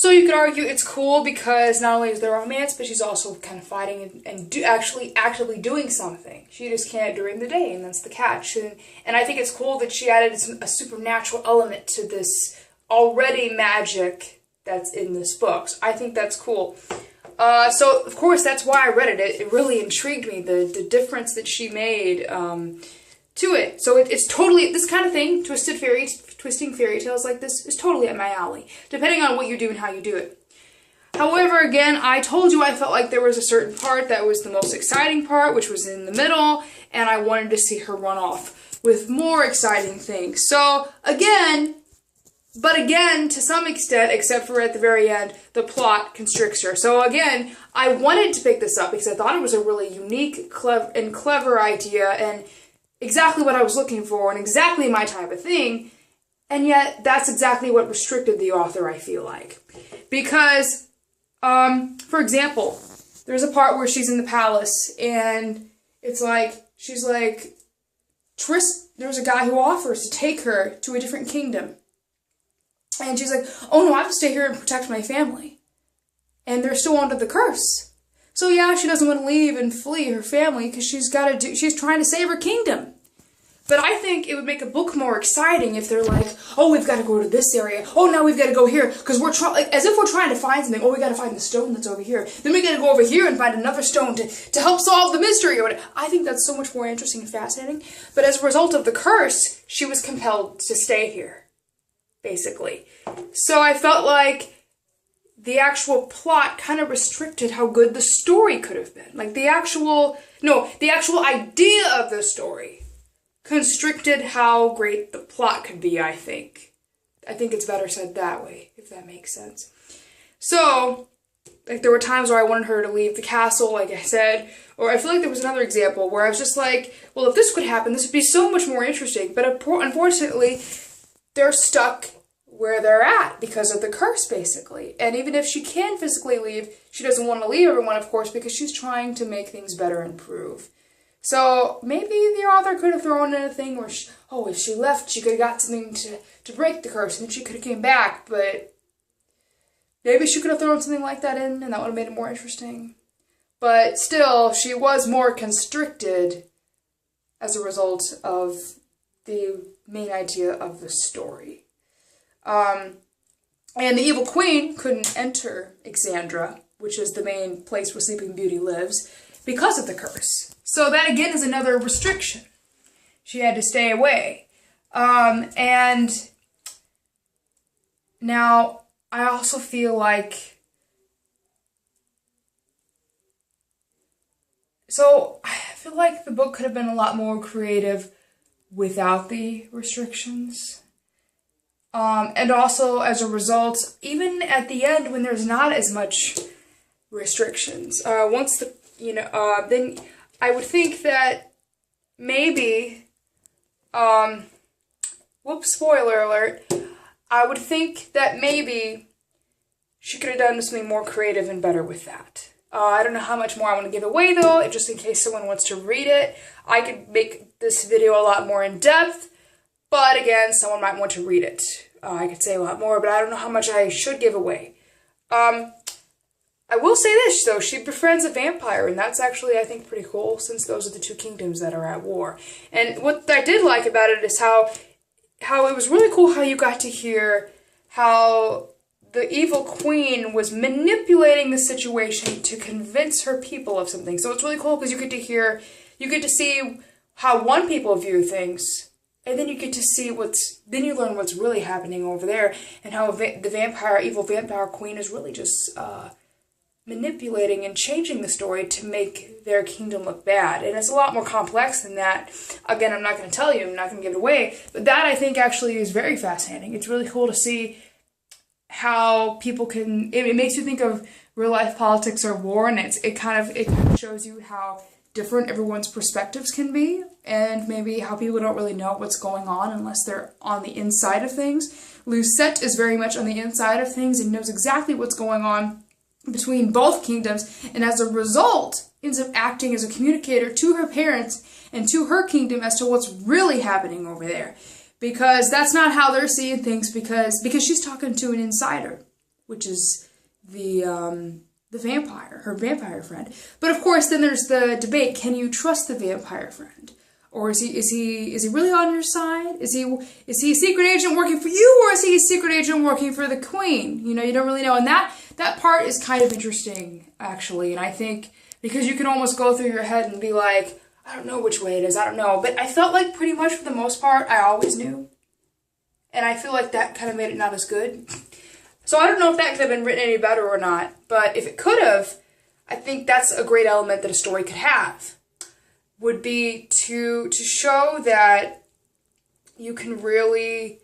So you could argue it's cool because not only is there romance, but she's also kind of fighting and actually actively doing something. She just can't during the day, and that's the catch. And I think it's cool that she added a supernatural element to this already magic that's in this book. So I think that's cool. So of course that's why I read it. It really intrigued me, the difference that she made to it. So it's totally, this kind of thing, twisting fairy tales like this is totally up my alley, depending on what you do and how you do it. However, again, I told you I felt like there was a certain part that was the most exciting part, which was in the middle, and I wanted to see her run off with more exciting things. So, again, to some extent, except for at the very end, the plot constricts her. So again, I wanted to pick this up because I thought it was a really unique, clever idea, and exactly what I was looking for, and exactly my type of thing, and yet that's exactly what restricted the author, I feel like. Because, for example, there's a part where she's in the palace, and it's like, she's like, there's a guy who offers to take her to a different kingdom. And she's like, oh no, I have to stay here and protect my family. And they're still under the curse. So yeah, she doesn't want to leave and flee her family because she's trying to save her kingdom. But I think it would make a book more exciting if they're like, oh, we've got to go to this area. Oh, now we've got to go here. Because we're as if we're trying to find something. Oh, we got to find the stone that's over here. Then we got to go over here and find another stone to help solve the mystery. Or whatever. I think that's so much more interesting and fascinating. But as a result of the curse, she was compelled to stay here, basically. So I felt like the actual plot kind of restricted how good the story could have been. Like the actual idea of the story constricted how great the plot could be, I think. I think it's better said that way, if that makes sense. So, like, there were times where I wanted her to leave the castle, like I said, or I feel like there was another example where I was just like, well, if this could happen, this would be so much more interesting. But unfortunately, they're stuck where they're at because of the curse, basically. And even if she can physically leave, she doesn't want to leave everyone, of course, because she's trying to make things better and improve. So maybe the author could have thrown in a thing where, if she left, she could have got something to break the curse, and then she could have came back, but maybe she could have thrown something like that in, and that would have made it more interesting. But still, she was more constricted as a result of the main idea of the story. And the evil queen couldn't enter Exandria, which is the main place where Sleeping Beauty lives, because of the curse. So that again is another restriction. She had to stay away. And now I also feel like, the book could have been a lot more creative without the restrictions. And also, as a result, even at the end when there's not as much restrictions, then I would think that maybe, spoiler alert, I would think that maybe she could have done something more creative and better with that. I don't know how much more I want to give away, though, just in case someone wants to read it. I could make this video a lot more in depth, but again, someone might want to read it. I could say a lot more, but I don't know how much I should give away. I will say this, though, she befriends a vampire, and that's actually, I think, pretty cool, since those are the two kingdoms that are at war. And what I did like about it is how it was really cool how you got to hear how the evil queen was manipulating the situation to convince her people of something. So it's really cool because you get to see how one people view things, and then you get to see then you learn what's really happening over there, and how the evil vampire queen is really just, manipulating and changing the story to make their kingdom look bad. And it's a lot more complex than that. Again, I'm not going to tell you, I'm not going to give it away, but that I think actually is very fascinating. It's really cool to see how people it makes you think of real life politics or war, and it kind of shows you how different everyone's perspectives can be, and maybe how people don't really know what's going on unless they're on the inside of things. Lucette is very much on the inside of things and knows exactly what's going on between both kingdoms, and as a result ends up acting as a communicator to her parents and to her kingdom as to what's really happening over there, because that's not how they're seeing things, because she's talking to an insider, which is the vampire, her vampire friend. But of course, then there's the debate: can you trust the vampire friend, or is he really on your side? Is he a secret agent working for you, or is he a secret agent working for the queen? You know, you don't really know, and that part is kind of interesting actually. And I think because you can almost go through your head and be like, I don't know which way it is, I don't know. But I felt like pretty much for the most part, I always knew, and I feel like that kind of made it not as good. So I don't know if that could have been written any better or not, but if it could have, I think that's a great element that a story could have, would be to show that you can really,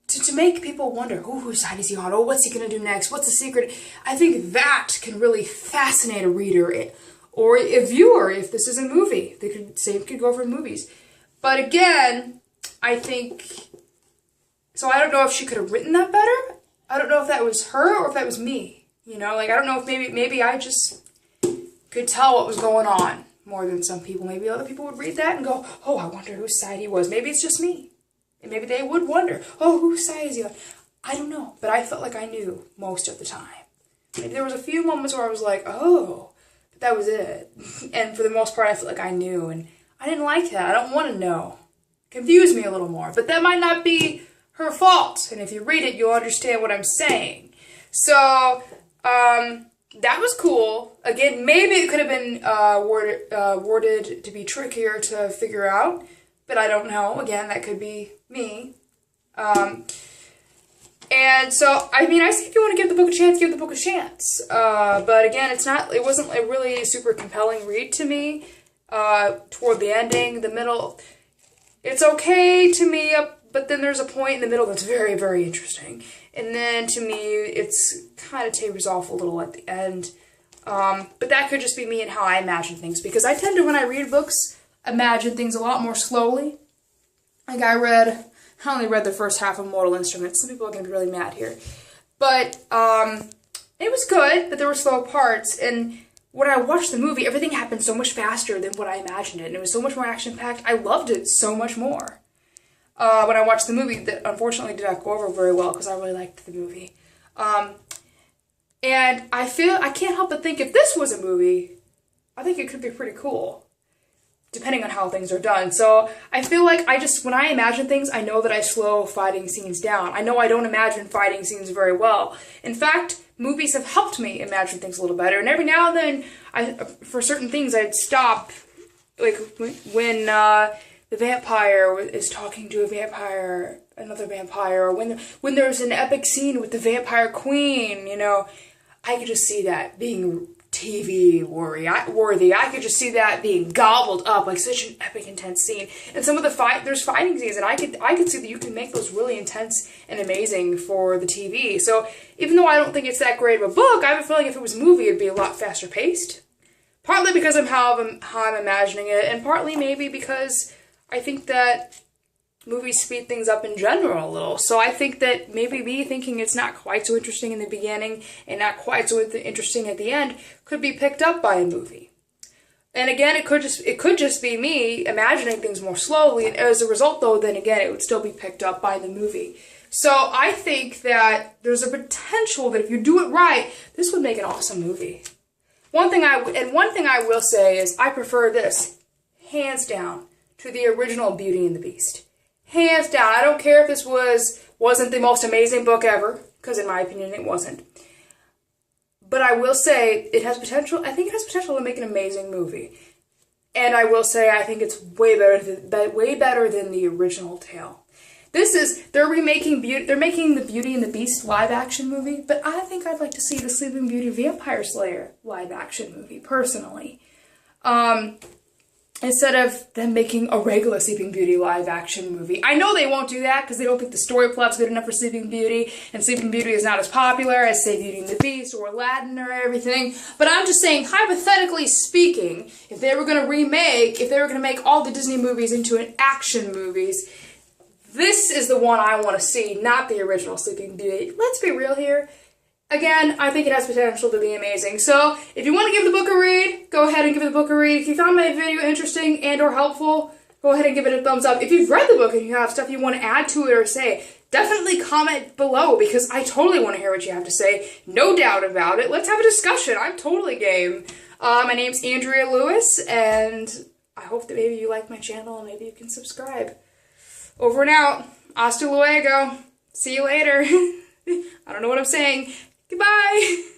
to make people wonder, whose side is he on? Oh, what's he going to do next? What's the secret? I think that can really fascinate a reader or a viewer if this is a movie. Same could go for movies. But again, I think... So I don't know if she could have written that better. I don't know if that was her or if that was me. You know, like I don't know if maybe I just could tell what was going on more than some people. Maybe other people would read that and go, oh, I wonder whose side he was. Maybe it's just me. And maybe they would wonder, oh, whose side is he on? I don't know, but I felt like I knew most of the time. Maybe there was a few moments where I was like, oh, but that was it. And for the most part, I felt like I knew, and I didn't like that. I don't want to know. It confused me a little more, but that might not be her fault, and if you read it, you'll understand what I'm saying. So, that was cool. Again, maybe it could have been worded to be trickier to figure out, but I don't know. Again, that could be me. And so, I mean, I say if you want to give the book a chance, give the book a chance. But again, it wasn't a really super compelling read to me. Toward the ending, the middle, it's okay to me but then there's a point in the middle that's very, very interesting. And then, to me, it's kind of tapers off a little at the end. But that could just be me and how I imagine things. Because I tend to, when I read books, imagine things a lot more slowly. Like I only read the first half of Mortal Instruments. Some people are going to be really mad here. But it was good, but there were slow parts. And when I watched the movie, everything happened so much faster than what I imagined it. And it was so much more action-packed. I loved it so much more. When I watched the movie, that unfortunately did not go over very well because I really liked the movie. And I can't help but think if this was a movie, I think it could be pretty cool, depending on how things are done. So I feel like when I imagine things, I know that I slow fighting scenes down. I know I don't imagine fighting scenes very well. In fact, movies have helped me imagine things a little better. And every now and then, for certain things, I'd stop, like when the vampire is talking to another vampire, or when there's an epic scene with the vampire queen, you know, I could just see that being TV worthy. I could just see that being gobbled up like such an epic, intense scene. And some of there's fighting scenes, and I could see that you can make those really intense and amazing for the TV. So even though I don't think it's that great of a book, I have a feeling if it was a movie, it'd be a lot faster paced. Partly because of how I'm imagining it, and partly maybe because I think that movies speed things up in general a little. So I think that maybe me thinking it's not quite so interesting in the beginning and not quite so interesting at the end could be picked up by a movie. And again, it could just be me imagining things more slowly, and as a result, though, then again, it would still be picked up by the movie. So I think that there's a potential that if you do it right, this would make an awesome movie. One thing I will say is I prefer this, hands down, to the original Beauty and the Beast. Hands down. I don't care if this wasn't the most amazing book ever, because in my opinion it wasn't. But I will say it has potential. I think it has potential to make an amazing movie. And I will say I think it's way better than the original tale. They're making the Beauty and the Beast live action movie, but I think I'd like to see the Sleeping Beauty Vampire Slayer live action movie, personally. Instead of them making a regular Sleeping Beauty live action movie. I know they won't do that because they don't think the story plot's good enough for Sleeping Beauty, and Sleeping Beauty is not as popular as, say, Beauty and the Beast or Aladdin or everything. But I'm just saying, hypothetically speaking, if they were going to make all the Disney movies into action movies, this is the one I want to see, not the original Sleeping Beauty. Let's be real here. Again, I think it has potential to be amazing. So, if you want to give the book a read, go ahead and give the book a read. If you found my video interesting and or helpful, go ahead and give it a thumbs up. If you've read the book and you have stuff you want to add to it or say, definitely comment below because I totally want to hear what you have to say. No doubt about it. Let's have a discussion. I'm totally game. My name's Andrea Lewis, and I hope that maybe you like my channel and maybe you can subscribe. Over and out. Hasta luego. See you later. I don't know what I'm saying. Goodbye.